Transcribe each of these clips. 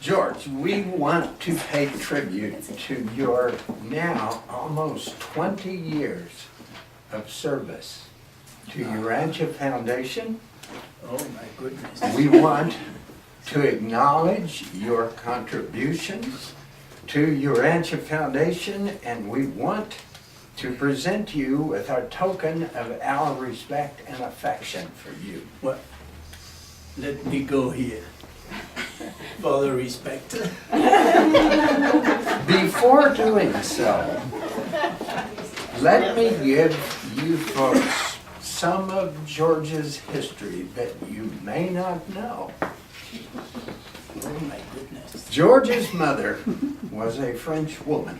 George, we want to pay tribute to your now almost 20 years of service to Urantia Foundation. Oh my goodness. We want to acknowledge your contributions to Urantia Foundation, and we want to present you with our token of our respect and affection for you. Well, let me go here for the respect. Before doing so, let me give you folks some of George's history that you may not know. Oh my goodness. George's mother was a French woman.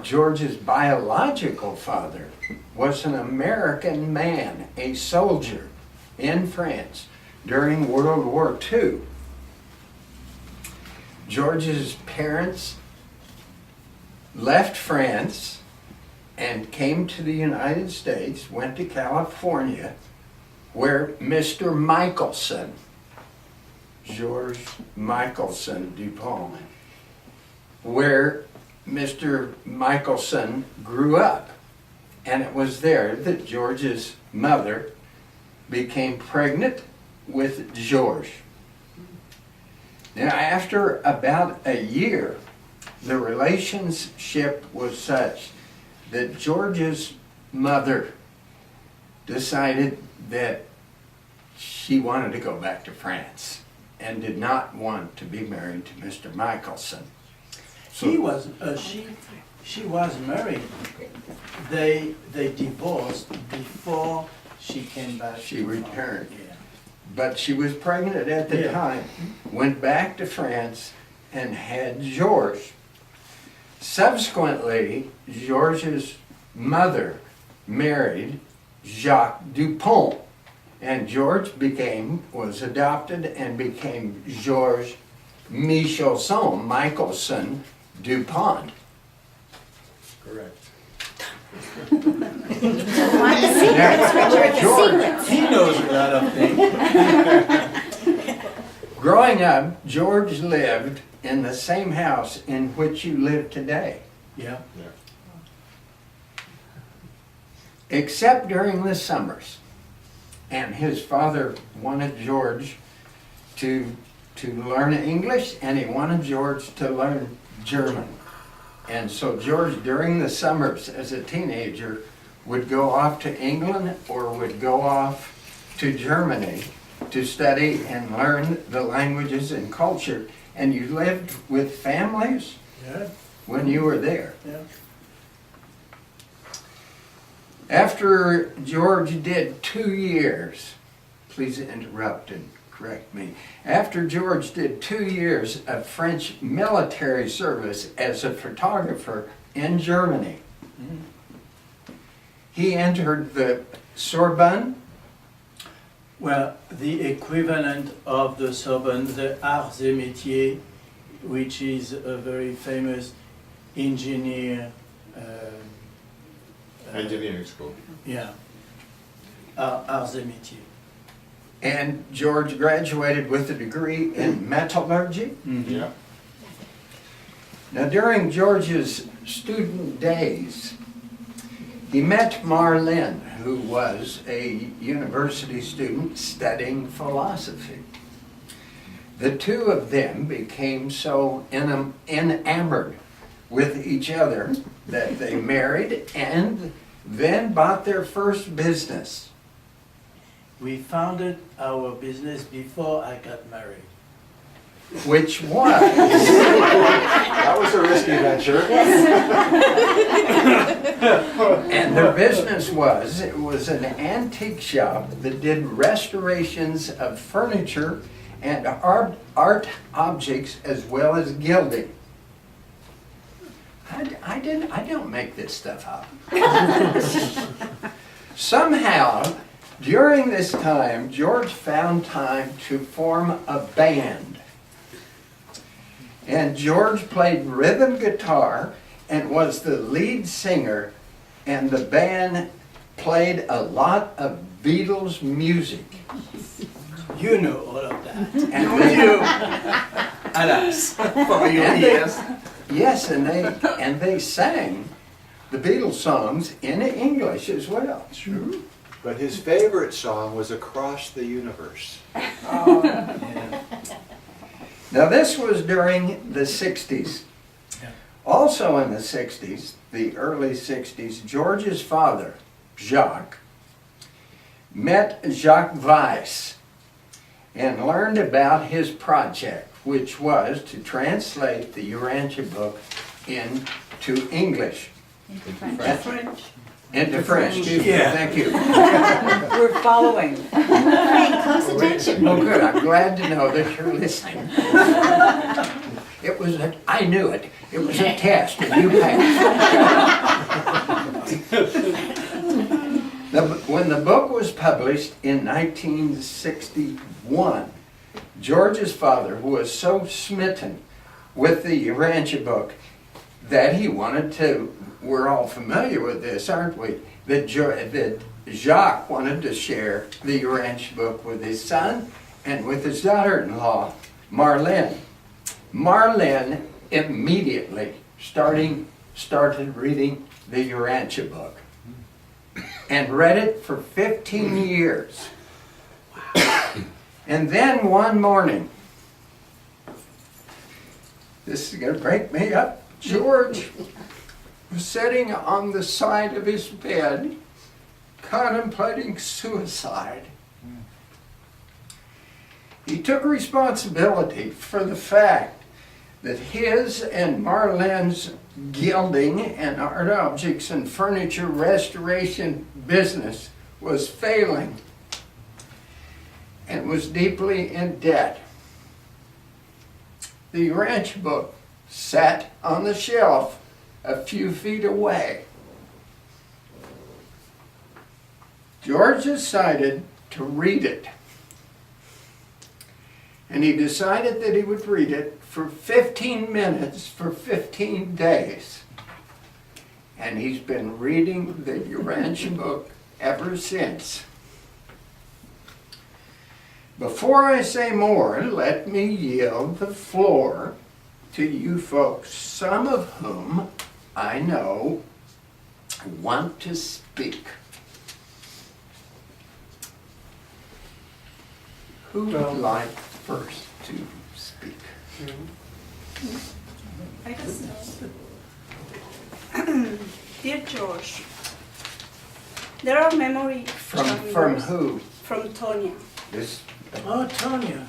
George's biological father was an American man, a soldier in France during World War II. George's parents left France and came to the United States, went to California, where Mr. Michelson, George Michelson Dupont, where Mr. Michelson grew up. And it was there that George's mother became pregnant with George. Now, after about a year, the relationship was such that George's mother decided that she wanted to go back to France and did not want to be married to Mr. Michelson. She was married. They divorced before she came back. She returned. Yeah. But she was pregnant at the time, went back to France and had George. Subsequently, George's mother married Jacques Dupont, and George was adopted and became Georges Michelson Dupont. Correct. George, He knows a lot of things. growing up, George lived in the same house in which you live today, Yeah. except during the summers. And his father wanted George to learn English, and he wanted George to learn German. And so George, during the summers as a teenager, would go off to England or would go off to Germany to study and learn the languages and culture. And you lived with families Yeah. when you were there. Yeah. After George did 2 years, please interrupt and correct me. After George did 2 years of French military service as a photographer in Germany, he entered the Sorbonne. Well, the equivalent of the Sorbonne, the Arts et Métiers, which is a very famous engineering school. Yeah. Arts et Métiers. And George graduated with a degree in metallurgy. Mm-hmm. Yeah. Now, during George's student days, he met Marlene, who was a university student studying philosophy. The two of them became so enamored with each other that they married and then bought their first business. We founded our business before I got married. Which was That was a risky venture. and their business was an antique shop that did restorations of furniture and art objects as well as gilding. I don't make this stuff up. Somehow, during this time, George found time to form a band. And George played rhythm guitar and was the lead singer, and the band played a lot of Beatles music. You know all of that. And Alas, for your And ears. Yes, and they sang the Beatles songs in English as well. True. But his favorite song was Across the Universe. Yeah. Now this was during the 60s. Yeah. Also in the 60s, the early 60s, George's father, Jacques, met Jacques Weiss and learned about his project, which was to translate the Urantia book into English. French. Into French, excuse me, Yeah. thank you. We're following. Paying close attention. Oh, good, I'm glad to know that you're listening. It was, I knew it, it was a test, and you passed. When the book was published in 1961, George's father was so smitten with the Urantia book that he wanted to, we're all familiar with this, aren't we? That Jacques wanted to share the Urantia book with his son and with his daughter-in-law, Marlene. Marlene immediately started reading the Urantia book and read it for 15 years. And then one morning, this is going to break me up, George was sitting on the side of his bed contemplating suicide. He took responsibility for the fact that his and Marlene's gilding and art objects and furniture restoration business was failing and was deeply in debt. The Urantia book sat on the shelf a few feet away. George decided to read it. And he decided that he would read it for 15 minutes for 15 days. And he's been reading the Urantia book ever since. Before I say more, let me yield the floor to you folks, some of whom I know want to speak. Who would like first to speak? I can start. Dear George, there are memory From chambers who? from Tonya. This. Oh, Tonya.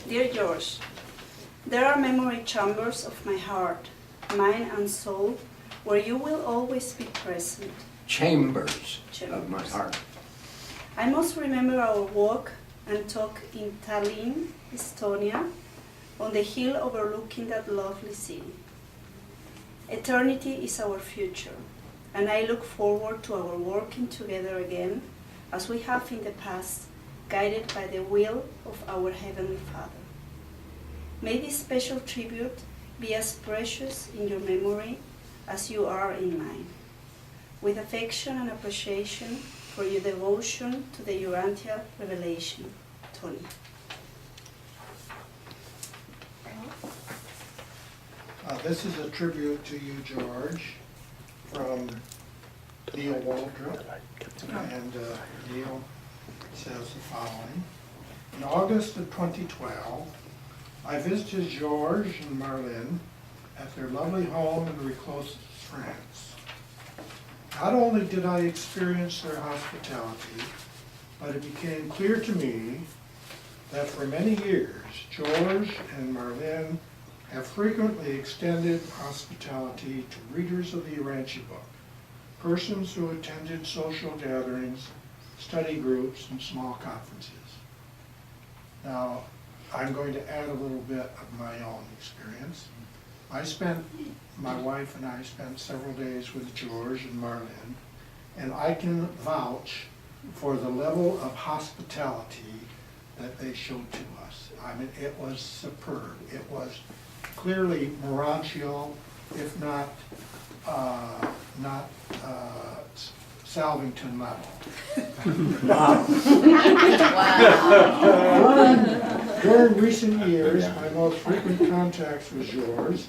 Dear George, there are memory chambers of my heart, mind and soul, where you will always be present. Chambers of my Chambers. heart. I must remember our walk and talk in Tallinn, Estonia, on the hill overlooking that lovely city. Eternity is our future, and I look forward to our working together again, as we have in the past, guided by the will of our Heavenly Father. May this special tribute be as precious in your memory as you are in mine. With affection and appreciation for your devotion to the Urantia revelation, Tony. This is a tribute to you, George, from Neil Waldrop. And Neil says the following. In August of 2012, I visited George and Marlene at their lovely home in Recloses, France. Not only did I experience their hospitality, but it became clear to me that for many years, George and Marlene have frequently extended hospitality to readers of the Urantia book, persons who attended social gatherings, study groups, and small conferences. Now, I'm going to add a little bit of my own experience. My wife and I spent several days with George and Marlene, and I can vouch for the level of hospitality that they showed to us. I mean, it was superb. It was clearly Morancio, if not Salvington level. During recent years, my most frequent contacts with Georges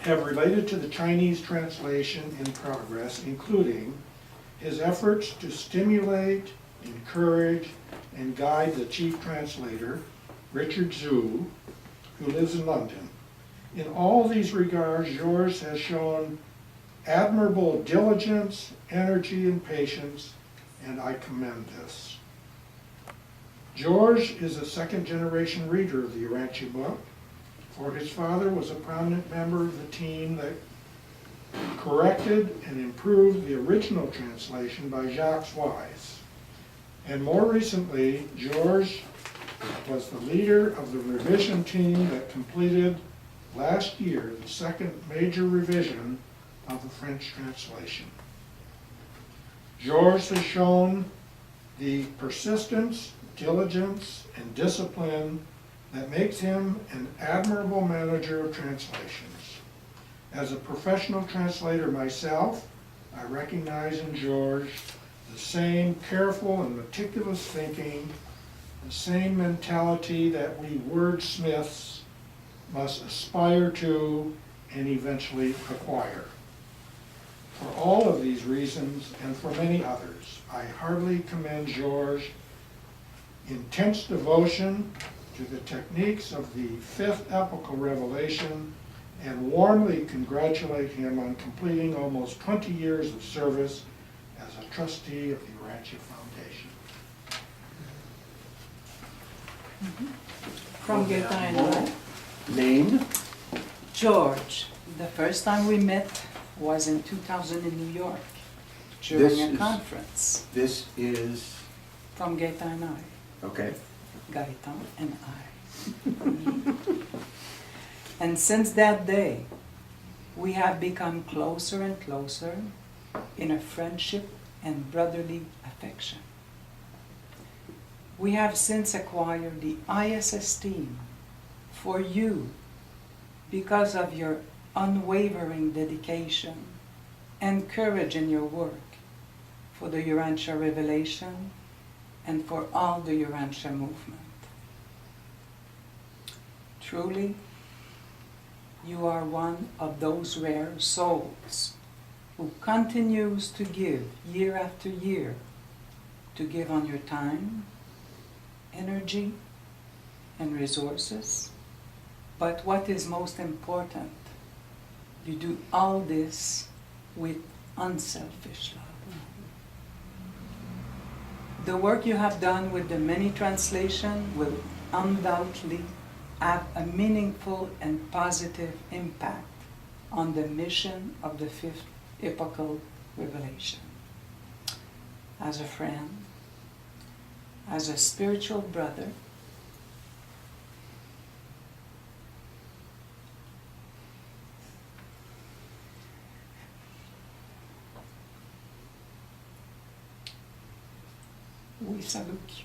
have related to the Chinese translation in progress, including his efforts to stimulate, encourage, and guide the chief translator, Richard Zhu, who lives in London. In all these regards, Georges has shown admirable diligence, energy, and patience, and I commend this. Georges is a second-generation reader of the Urantia book, for his father was a prominent member of the team that corrected and improved the original translation by Jacques Wise. And more recently, Georges was the leader of the revision team that completed last year the second major revision of the French translation. Georges has shown the persistence, diligence, and discipline that makes him an admirable manager of translations. As a professional translator myself, I recognize in Georges the same careful and meticulous thinking, the same mentality that we wordsmiths must aspire to and eventually acquire. For all of these reasons, and for many others, I heartily commend Georges' intense devotion to the techniques of the fifth epochal revelation and warmly congratulate him on completing almost 20 years of service as a trustee of the Urantia Foundation. From Goethe and I. Name? George, the first time we met was in 2000 in New York during This a is- conference. This is, From Goethe and I. okay. Gaetan and I. And since that day, we have become closer and closer in a friendship and brotherly affection. We have since acquired the highest esteem for you because of your unwavering dedication and courage in your work for the Urantia revelation and for all the Urantia movement. Truly, you are one of those rare souls who continues to give year after year, to give on your time, energy, and resources. But what is most important, you do all this with unselfish love. The work you have done with the many translations will undoubtedly have a meaningful and positive impact on the mission of the fifth epochal revelation. As a friend, as a spiritual brother, we salute you.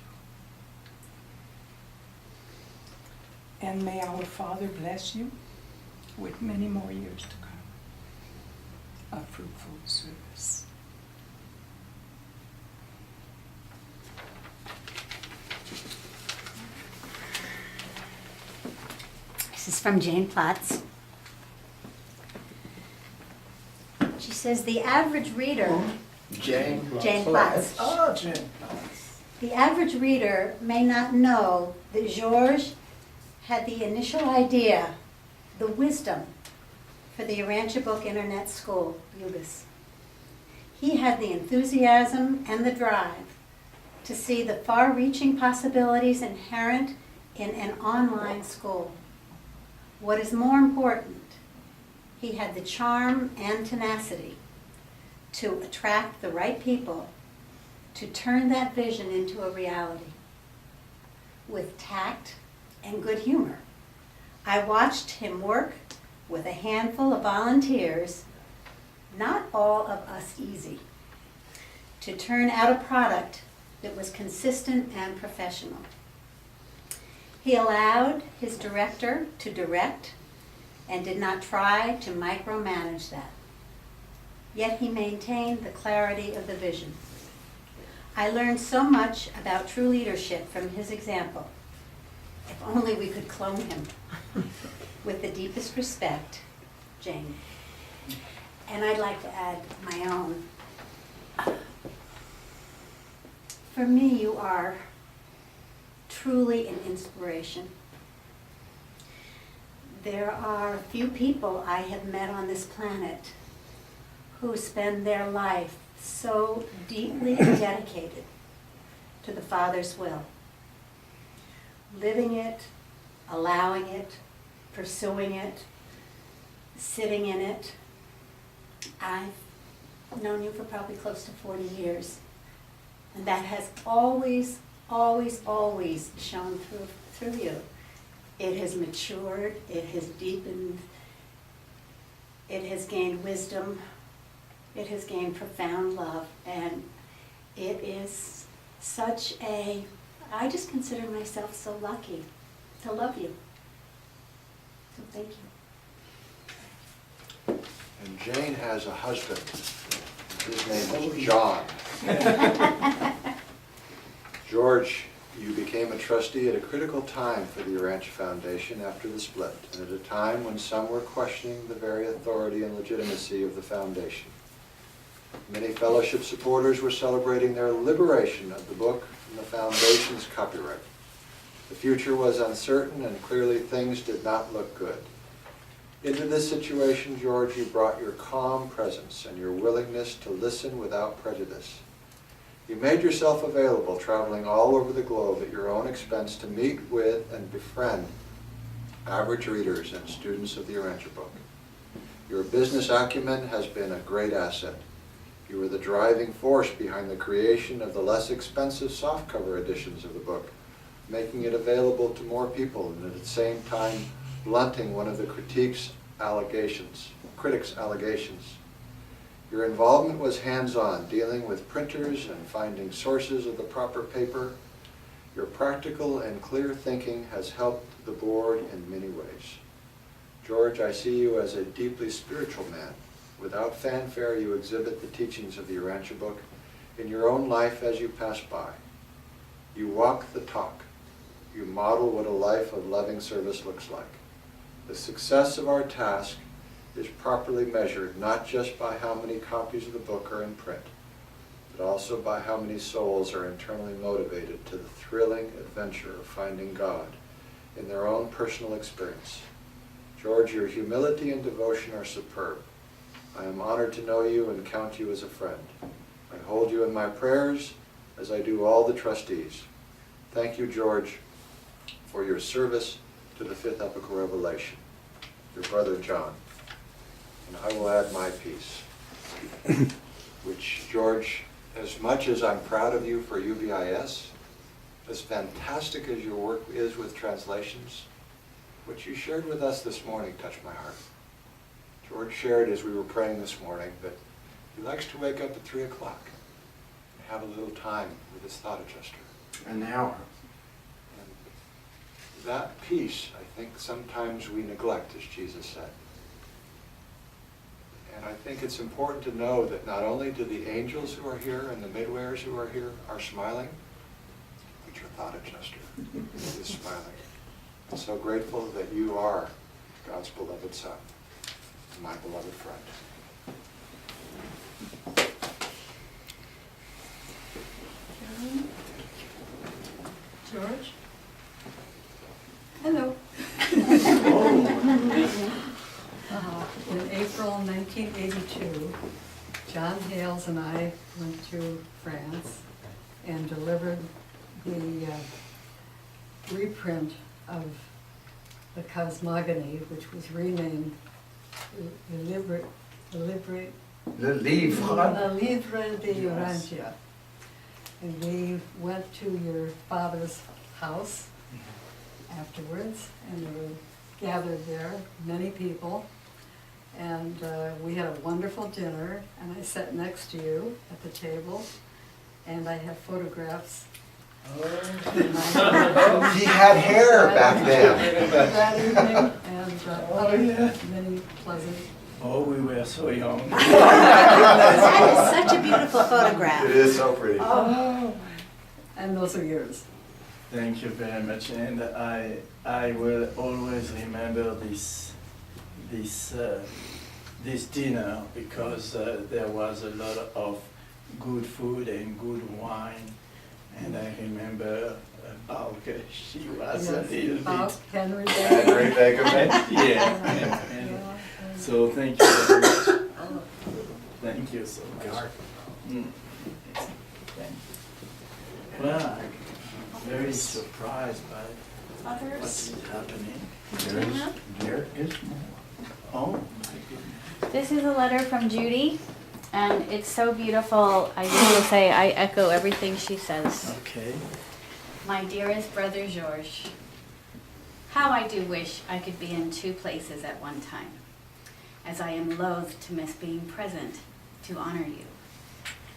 And may our Father bless you with many more years to come of fruitful service. This is from Jane Platts. She says, the average reader, Jane. Jane Platts. Oh, Jane. The average reader may not know that Georges had the initial idea, the wisdom, for the Urantia Book Internet School, UBIS. He had the enthusiasm and the drive to see the far-reaching possibilities inherent in an online school. What is more important, he had the charm and tenacity to attract the right people to turn that vision into a reality. With tact and good humor, I watched him work with a handful of volunteers, not all of us easy, to turn out a product that was consistent and professional. He allowed his director to direct and did not try to micromanage that. Yet he maintained the clarity of the vision. I learned so much about true leadership from his example, If only we could clone him. With the deepest respect, Jane. And I'd like to add my own. For me, you are truly an inspiration. There are few people I have met on this planet who spend their life so deeply dedicated to the Father's will, living it, allowing it, pursuing it, sitting in it. I've known you for probably close to 40 years, and that has always, always, always shone through you. It has matured, it has deepened, it has gained wisdom, it has gained profound love, and it is such a, I just consider myself so lucky to love you. So thank you. And Jane has a husband. His name is John. George, you became a trustee at a critical time for the Urantia Foundation after the split, and at a time when some were questioning the very authority and legitimacy of the foundation. Many fellowship supporters were celebrating their liberation of the book from the foundation's copyright. The future was uncertain, and clearly things did not look good. Into this situation, George, you brought your calm presence and your willingness to listen without prejudice. You made yourself available, traveling all over the globe at your own expense to meet with and befriend average readers and students of the Urantia book. Your business acumen has been a great asset. You were the driving force behind the creation of the less expensive softcover editions of the book, making it available to more people and at the same time blunting one of the critics' allegations. Your involvement was hands-on, dealing with printers and finding sources of the proper paper. Your practical and clear thinking has helped the board in many ways. George, I see you as a deeply spiritual man. Without fanfare, you exhibit the teachings of the Urantia book in your own life as you pass by. You walk the talk. You model what a life of loving service looks like. The success of our task is properly measured not just by how many copies of the book are in print, but also by how many souls are internally motivated to the thrilling adventure of finding God in their own personal experience. George, your humility and devotion are superb. I am honored to know you and count you as a friend. I hold you in my prayers as I do all the trustees. Thank you, George, for your service to the fifth epical revelation. Your brother, John. And I will add my piece, which, George, as much as I'm proud of you for UVIS, as fantastic as your work is with translations, what you shared with us this morning touched my heart. George shared as we were praying this morning that he likes to wake up at 3 o'clock and have a little time with his thought adjuster. An hour. And that piece, I think sometimes we neglect, as Jesus said. And I think it's important to know that not only do the angels who are here and the midwares who are here are smiling, but your thought adjuster is smiling. I'm so grateful that you are God's beloved son, and my beloved friend. George? Hello. In April 1982, John Hales and I went to France and delivered the reprint of the Cosmogony, which was renamed Le Livre Le livre. de Urantia. And we went to your father's house afterwards, and we were gathered there, many people, and we had a wonderful dinner, and I sat next to you at the table, and I have photographs. He had hair back then. That evening, and many pleasant. Oh, we were so young. That is such a beautiful photograph. It is so pretty. And those are yours. Thank you very much, and I will always remember this dinner because there was a lot of good food and good wine, and I remember Bauke, she was a little bit Henry Henry Baker. Baker. yeah, and so thank you very much. Thank you so much. Mm. Thank you. Well, I'm very surprised by what's Others? happening. There is more. Oh my goodness. This is a letter from Judy, and it's so beautiful. I just will say I echo everything she says. Okay. My dearest brother Georges, how I do wish I could be in two places at one time, as I am loath to miss being present to honor you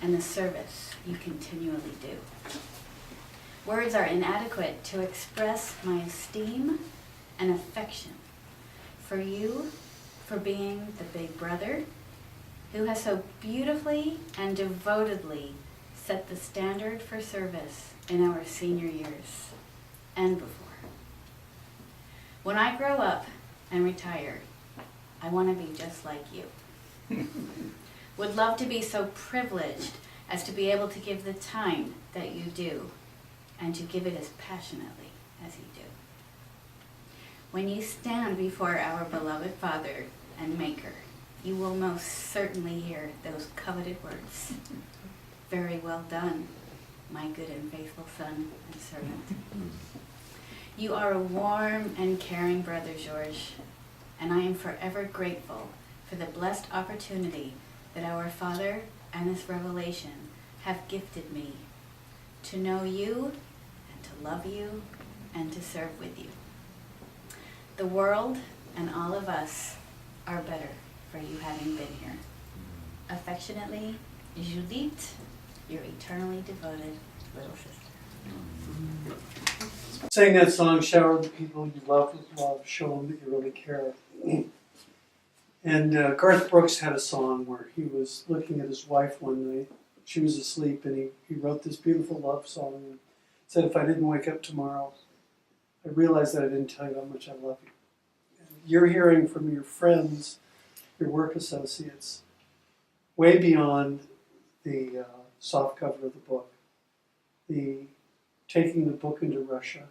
and the service you continually do. Words are inadequate to express my esteem and affection for you, for being the big brother who has so beautifully and devotedly set the standard for service in our senior years and before. When I grow up and retire, I want to be just like you. Would love to be so privileged as to be able to give the time that you do and to give it as passionately as you do. When you stand before our beloved Father and Maker, you will most certainly hear those coveted words. Very well done, my good and faithful son and servant. You are a warm and caring brother, Georges, and I am forever grateful for the blessed opportunity that our Father and this revelation have gifted me to know you and to love you and to serve with you. The world and all of us are better for you having been here. Affectionately, Judith, your eternally devoted little sister. Sang that song, shower the people you love with love, show them that you really care. And Garth Brooks had a song where he was looking at his wife one night. She was asleep, and he wrote this beautiful love song and said, if I didn't wake up tomorrow, I realized that I didn't tell you how much I love you. And you're hearing from your friends, your work associates, way beyond the soft cover of the book, the taking the book into Russia,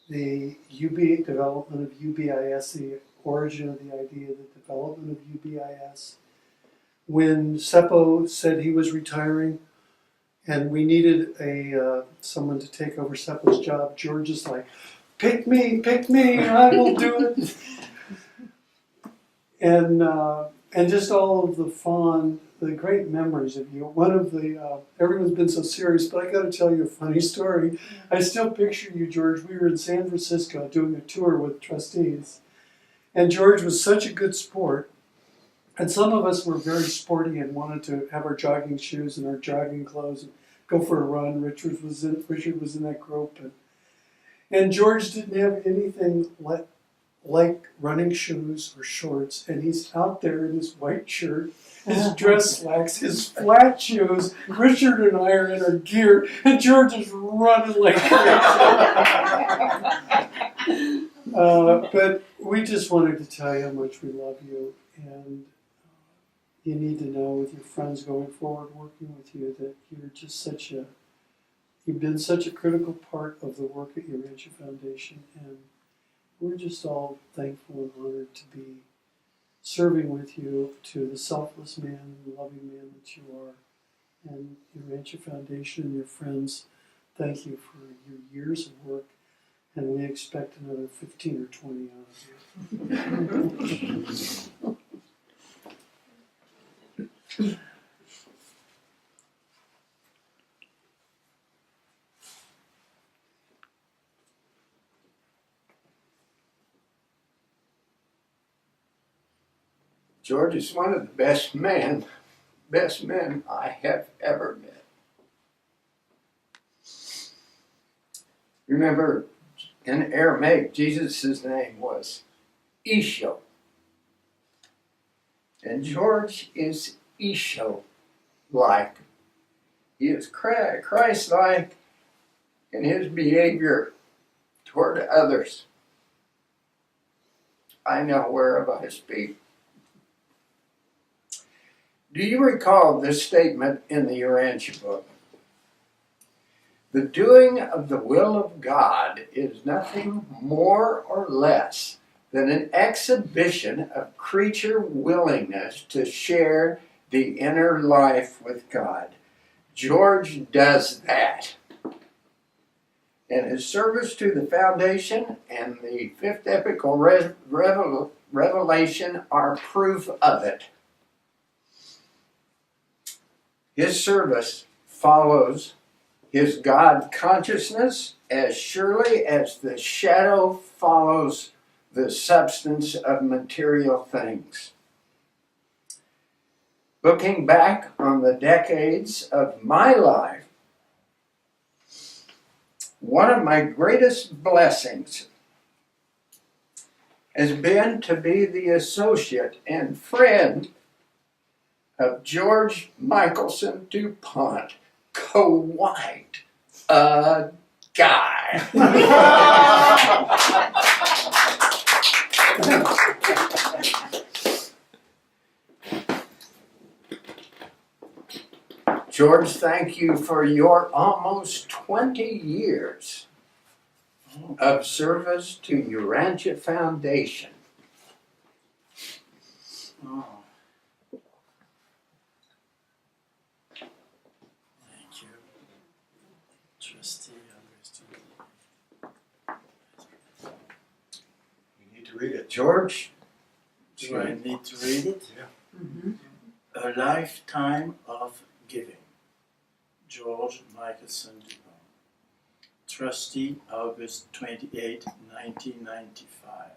the development of UBIS, the origin of the idea, the development of UBIS. When Seppo said he was retiring and we needed someone to take over Seppo's job, George is like, pick me, I will do it. And just all of the great memories of you. One of everyone's been so serious, but I got to tell you a funny story. I still picture you, George. We were in San Francisco doing a tour with trustees, and George was such a good sport. And some of us were very sporty and wanted to have our jogging shoes and our jogging clothes and go for a run. Richard was in that group, and George didn't have anything like running shoes or shorts, and he's out there in his white shirt, his dress slacks, his flat shoes. Richard and I are in our gear, and George is running like crazy. But we just wanted to tell you how much we love you, and you need to know with your friends going forward, working with you, that you're just you've been such a critical part of the work at Urantia Foundation, and we're just all thankful and honored to be serving with you, to the selfless man and loving man that you are. And Urantia Foundation and your friends, thank you for your years of work, and we expect another 15 or 20 out of you. George is one of the best men I have ever met. Remember, in Aramaic, Jesus' name was Isho. And George is Isho-like. He is Christ-like. in his behavior toward others. I know whereof I speak. Do you recall this statement in the Urantia book? The doing of the will of God is nothing more or less than an exhibition of creature willingness to share the inner life with God. George does that. And his service to the foundation and the fifth epical revelation are proof of it. His service follows his God consciousness as surely as the shadow follows the substance of material things. Looking back on the decades of my life, one of my greatest blessings has been to be the associate and friend of George Michelson Dupont, quite a guy. George, thank you for your almost 20 years of service to Urantia Foundation. Oh. Thank you, Trustee Augustine. You need to read it. George? Do I need to read it? Mhm. A lifetime of giving. George Michelson Dupont. Trustee, August 28, 1995.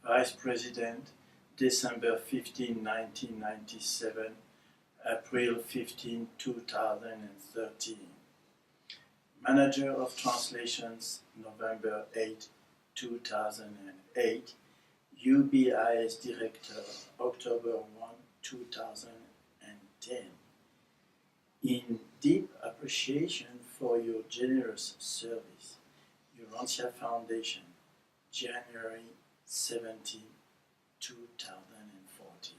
Vice President, December 15, 1997, April 15, 2013. Manager of Translations, November 8, 2008. UBIS Director, October 1, 2010. In deep appreciation for your generous service, Urantia Foundation, January 17, 2014.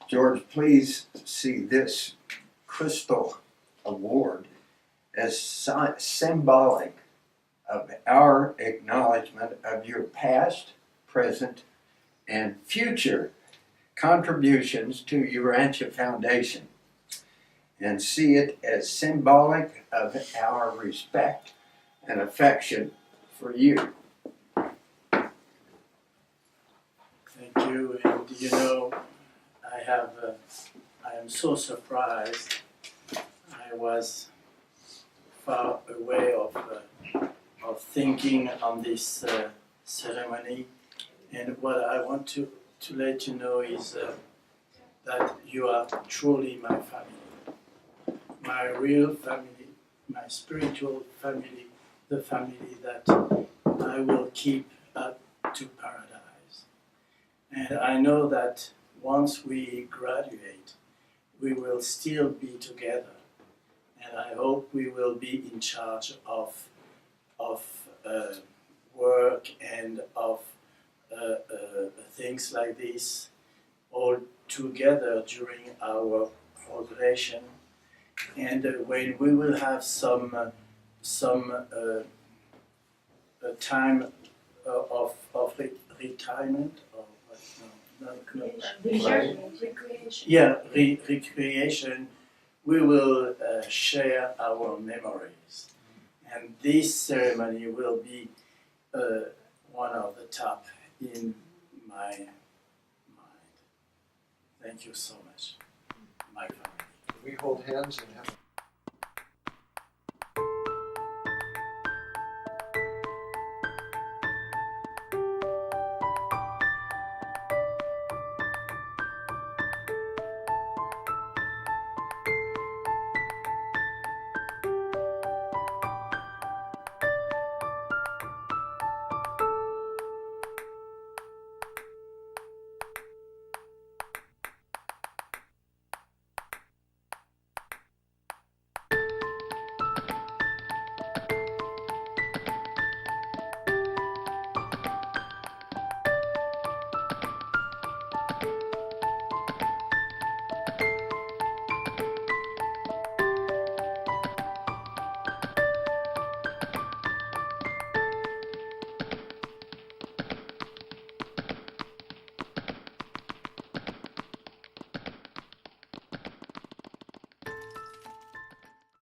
George, please see this crystal award as symbolic of our acknowledgement of your past, present, and future contributions to Urantia Foundation, and see it as symbolic of our respect and affection for you. Thank you, and you know, I am so surprised. I was far away of thinking on this ceremony, and what I want to let you know is that you are truly my family, my real family, my spiritual family, the family that I will keep up to paradise. And I know that once we graduate, we will still be together, and I hope we will be in charge of work and of things like this all together during our progression. And when we will have some time of retirement or what? No, Recreation. yeah, recreation, we will share our memories. And this ceremony will be one of the top in my mind. Thank you so much, my family. We hold hands and have